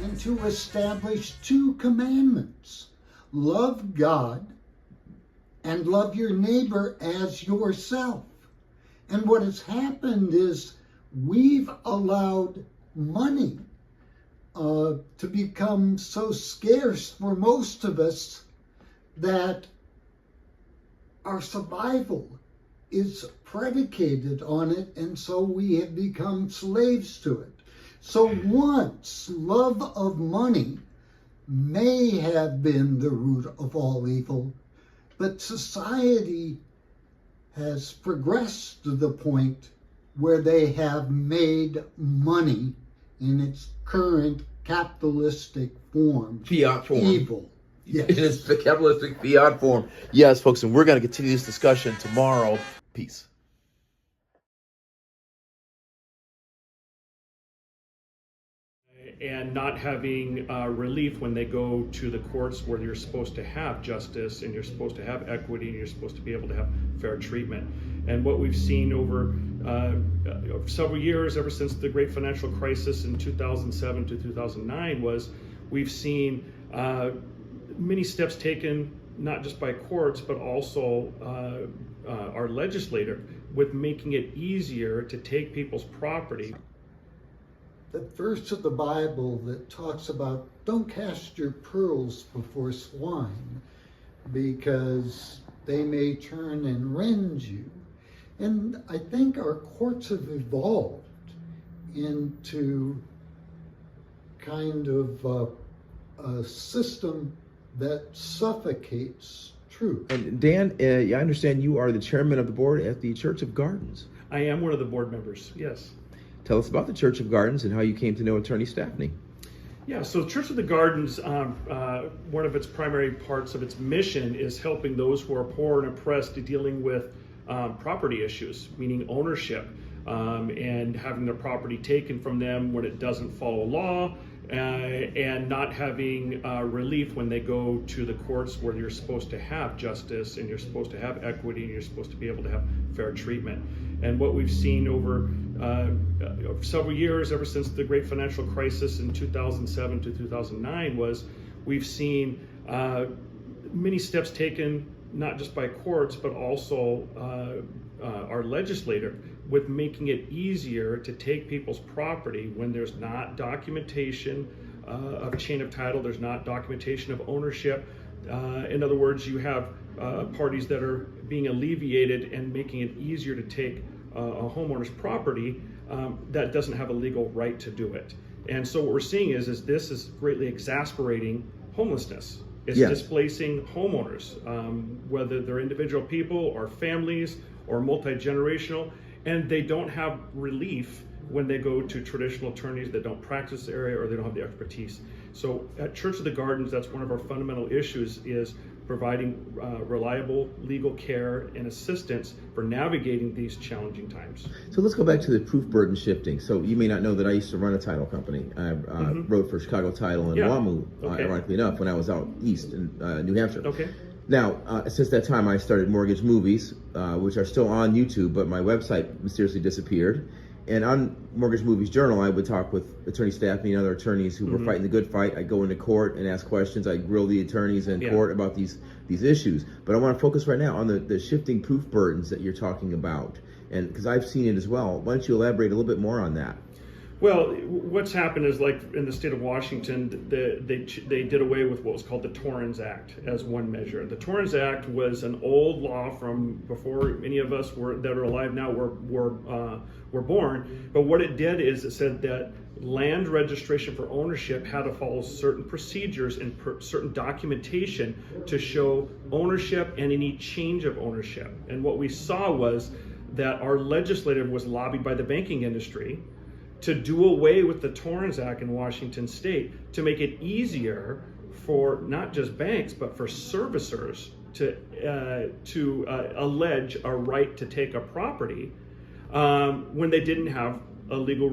And to establish two commandments: love God and love your neighbor as yourself. And what has happened is we've allowed money to become so scarce for most of us that our survival is predicated on it, and so we have become slaves to it. So once love of money may have been the root of all evil, but society has progressed to the point where they have made money in its current capitalistic form, fiat form, evil. Yes. It is the capitalistic fiat form. Yes, folks, and we're going to continue this discussion tomorrow. Peace. And not having relief when they go to the courts where you're supposed to have justice and you're supposed to have equity and you're supposed to be able to have fair treatment. And what we've seen over several years, ever since the great financial crisis in 2007 to 2009, was we've seen many steps taken, not just by courts, but also our legislature, with making it easier to take people's property. The verse of the Bible that talks about don't cast your pearls before swine because they may turn and rend you. And I think our courts have evolved into kind of a system that suffocates truth. And Dan, I understand you are the chairman of the board at the Church of Gardens. I am one of the board members, yes. Tell us about the Church of Gardens and how you came to know Attorney Stafne. Yeah, so Church of the Gardens, one of its primary parts of its mission is helping those who are poor and oppressed dealing with property issues, meaning ownership, and having their property taken from them when it doesn't follow law, and not having relief when they go to the courts where you're supposed to have justice and you're supposed to have equity and you're supposed to be able to have fair treatment. And what we've seen over several years, ever since the great financial crisis in 2007 to 2009, was we've seen many steps taken, not just by courts, but also our legislature, with making it easier to take people's property when there's not documentation of chain of title, there's not documentation of ownership. In other words, you have parties that are being alleviated and making it easier to take a homeowner's property that doesn't have a legal right to do it. And so what we're seeing is this is greatly exasperating homelessness. It's displacing homeowners, whether they're individual people or families or multi-generational, and they don't have relief when they go to traditional attorneys that don't practice the area or they don't have the expertise. So at Church of the Gardens, that's one of our fundamental issues, is providing reliable legal care and assistance for navigating these challenging times. So let's go back to the proof burden shifting. So you may not know that I used to run a title company. I wrote for Chicago Title and WAMU, ironically enough, when I was out east in New Hampshire. Okay. Now, since that time, I started Mortgage Movies, which are still on YouTube, but my website mysteriously disappeared. And on Mortgage Movies Journal, I would talk with Attorney Stafne and other attorneys who were fighting the good fight. I'd go into court and ask questions. I'd grill the attorneys in court about these issues. But I want to focus right now on the shifting proof burdens that you're talking about, and because I've seen it as well. Why don't you elaborate a little bit more on that? Well, what's happened is, like in the state of Washington, they did away with what was called the Torrens Act as one measure. The Torrens Act was an old law from before any of us that are alive now were born. But what it did is it said that land registration for ownership had to follow certain procedures and certain documentation to show ownership and any change of ownership. And what we saw was that our legislature was lobbied by the banking industry to do away with the Torrens Act in Washington state to make it easier for not just banks, but for servicers to allege a right to take a property when they didn't have a legal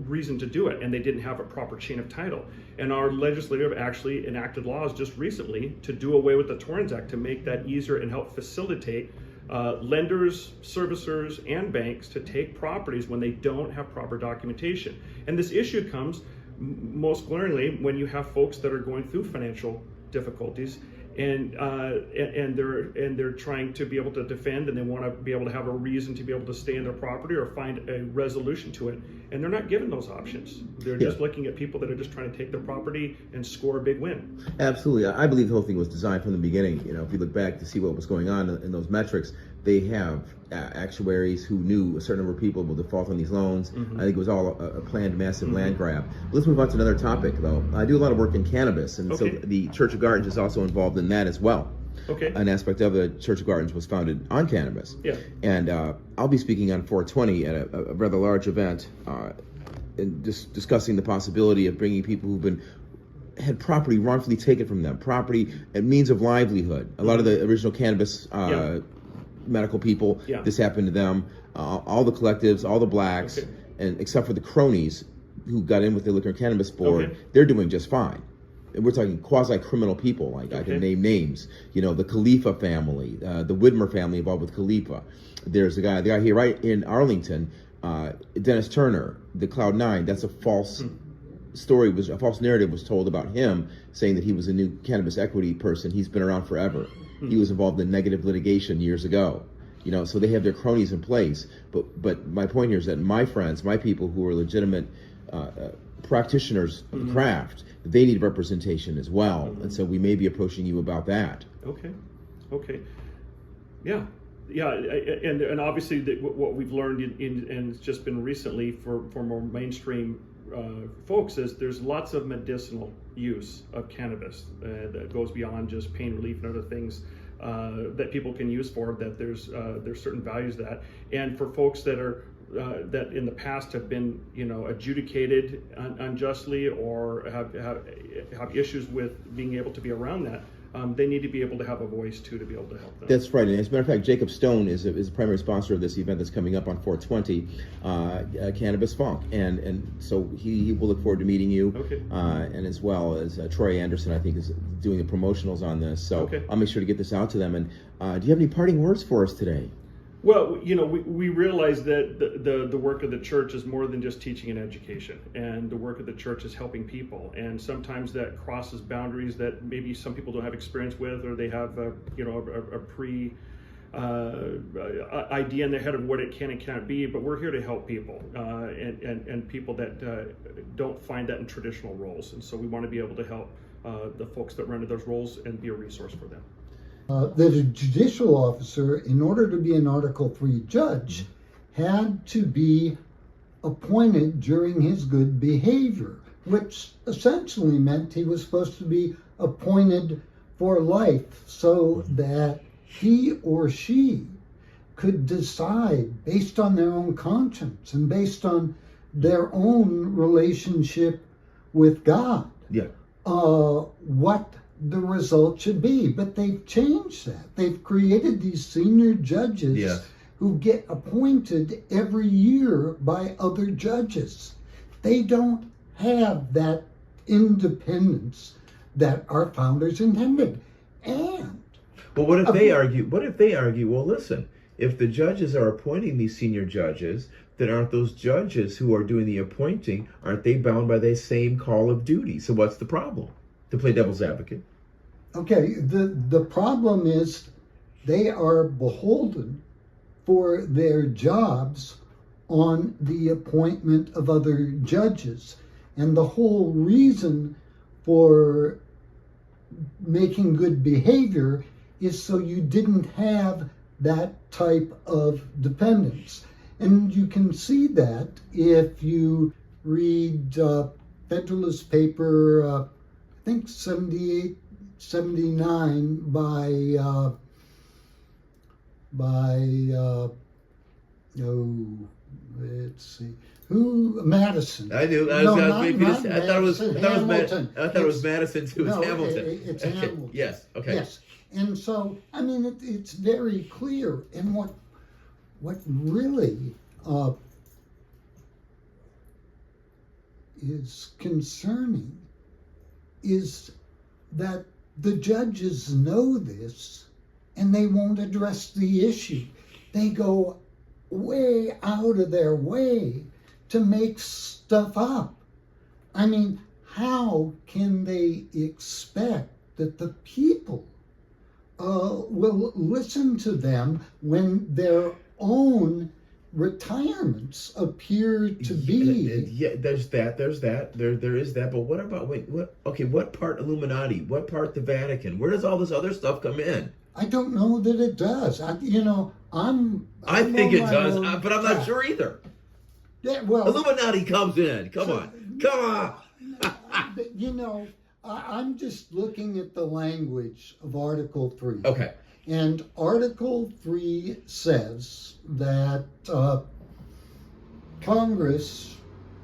reason to do it, and they didn't have a proper chain of title. And our legislature actually enacted laws just recently to do away with the Torrens Act to make that easier and help facilitate lenders, servicers, and banks to take properties when they don't have proper documentation. And this issue comes most glaringly when you have folks that are going through financial difficulties, and they're trying to be able to defend, and they want to be able to have a reason to be able to stay in their property or find a resolution to it, and they're not given those options. They're just looking at people that are just trying to take their property and score a big win. Absolutely. I believe the whole thing was designed from the beginning. You know, if you look back to see what was going on in those metrics, they have actuaries who knew a certain number of people will default on these loans. I think it was all a planned massive land grab. Let's move on to another topic, though. I do a lot of work in cannabis, and so the Church of Gardens is also involved in that as well. An aspect of the Church of Gardens was founded on cannabis. And I'll be speaking on 420 at a rather large event, and just discussing the possibility of bringing people who've had property wrongfully taken from them, property and means of livelihood. A lot of the original cannabis medical people, this happened to them. All the collectives, all the blacks, and except for the cronies who got in with the Liquor and Cannabis Board, they're doing just fine. And we're talking quasi-criminal people, like I can name names. You know, the Khalifa family, the Widmer family involved with Khalifa. There's the guy here right in Arlington, Dennis Turner, the Cloud9. That's a false story, a false narrative was told about him, saying that he was a new cannabis equity person. He's been around forever. He was involved in negative litigation years ago. You know, so they have their cronies in place. But my point here is that my friends, my people who are legitimate practitioners of the craft, they need representation as well. And so we may be approaching you about that. Yeah, and obviously what we've learned and it's just been recently for more mainstream folks is there's lots of medicinal use of cannabis that goes beyond just pain relief and other things that people can use for that. There's certain values that, and for folks that are that in the past have been adjudicated unjustly or have issues with being able to be around that. They need to be able to have a voice too to be able to help them. That's right. And as a matter of fact, Jacob Stone is a primary sponsor of this event that's coming up on 420, Cannabis Funk, and so he will look forward to meeting you. And as well as Troy Anderson, I think, is doing the promotionals on this. So I'll make sure to get this out to them. And do you have any parting words for us today? Well, we realize that the work of the church is more than just teaching and education, and the work of the church is helping people. And sometimes that crosses boundaries that maybe some people don't have experience with, or they have a idea in their head of what it can and cannot be. But we're here to help people and people that don't find that in traditional roles. And so we want to be able to help the folks that run into those roles and be a resource for them. That a judicial officer, in order to be an Article 3 judge, had to be appointed during his good behavior, which essentially meant he was supposed to be appointed for life so that he or she could decide based on their own conscience and based on their own relationship with God what the result should be. But they've changed that. They've created these senior judges who get appointed every year by other judges. They don't have that independence that our founders intended. And what if they argue? Well, listen, if the judges are appointing these senior judges, then aren't those judges who are doing the appointing, aren't they bound by the same call of duty? So what's the problem? To play devil's advocate. Okay, the problem is they are beholden for their jobs on the appointment of other judges. And the whole reason for making good behavior is so you didn't have that type of dependence. And you can see that if you read Federalist Paper, I think 78, 79 by let's see, Madison. I knew. I thought it was Madison too. It's Hamilton. It's Hamilton. Yes. Okay. Yes. And so, I mean, it's very clear. And what really is concerning is that the judges know this and they won't address the issue. They go way out of their way to make stuff up. I mean, how can they expect that the people will listen to them when their own retirements appear to be? Yeah, there's that. There is that. But what about what part Illuminati? What part the Vatican? Where does all this other stuff come in? I don't know that it does. I think it does, but I'm not sure either. Yeah, well, Illuminati comes in. Come on. I'm just looking at the language of Article 3. Okay. And Article 3 says that Congress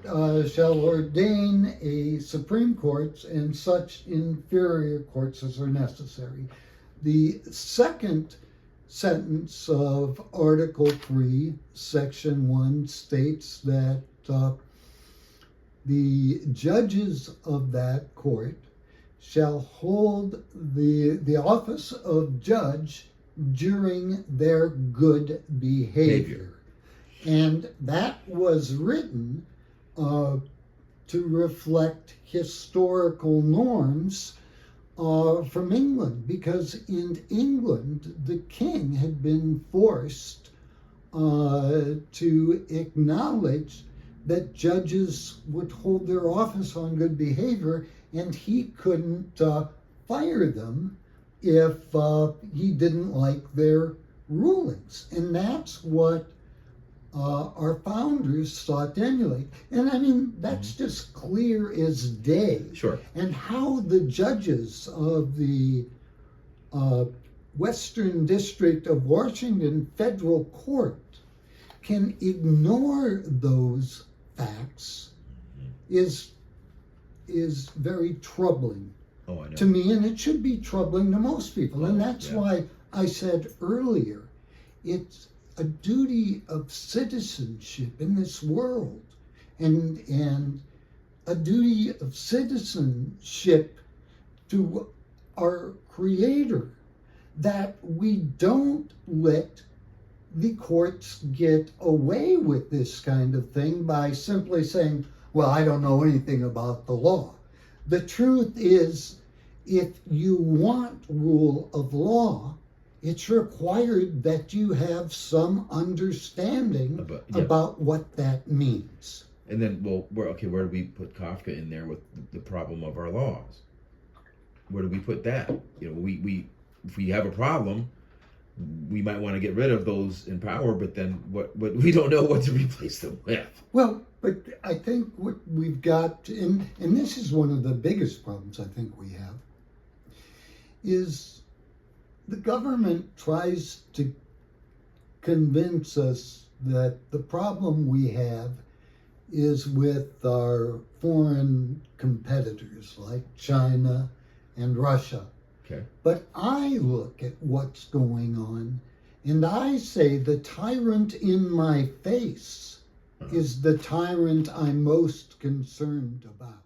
shall ordain a Supreme Court and such inferior courts as are necessary. The second sentence of Article 3, Section 1 states that the judges of that court shall hold the office of judge during their good behavior. And that was written to reflect historical norms from England, because in England the king had been forced to acknowledge that judges would hold their office on good behavior, and he couldn't fire them if he didn't like their rulings. And that's what our founders sought to emulate. And I mean, that's just clear as day. Sure. And how the judges of the Western District of Washington Federal Court can ignore those facts is very troubling to me, and it should be troubling to most people. And that's why I said earlier, it's a duty of citizenship in this world, and a duty of citizenship to our Creator, that we don't let the courts get away with this kind of thing by simply saying, well, I don't know anything about the law. The truth is, if you want rule of law, it's required that you have some understanding about what that means. And then, where do we put Kafka in there with the problem of our laws? Where do we put that? We if we have a problem, we might want to get rid of those in power, but then what we don't know what to replace them with. Well, but I think what we've got, and this is one of the biggest problems I think we have, is the government tries to convince us that the problem we have is with our foreign competitors like China and Russia. Okay. But I look at what's going on and I say the tyrant in my face is the tyrant I'm most concerned about.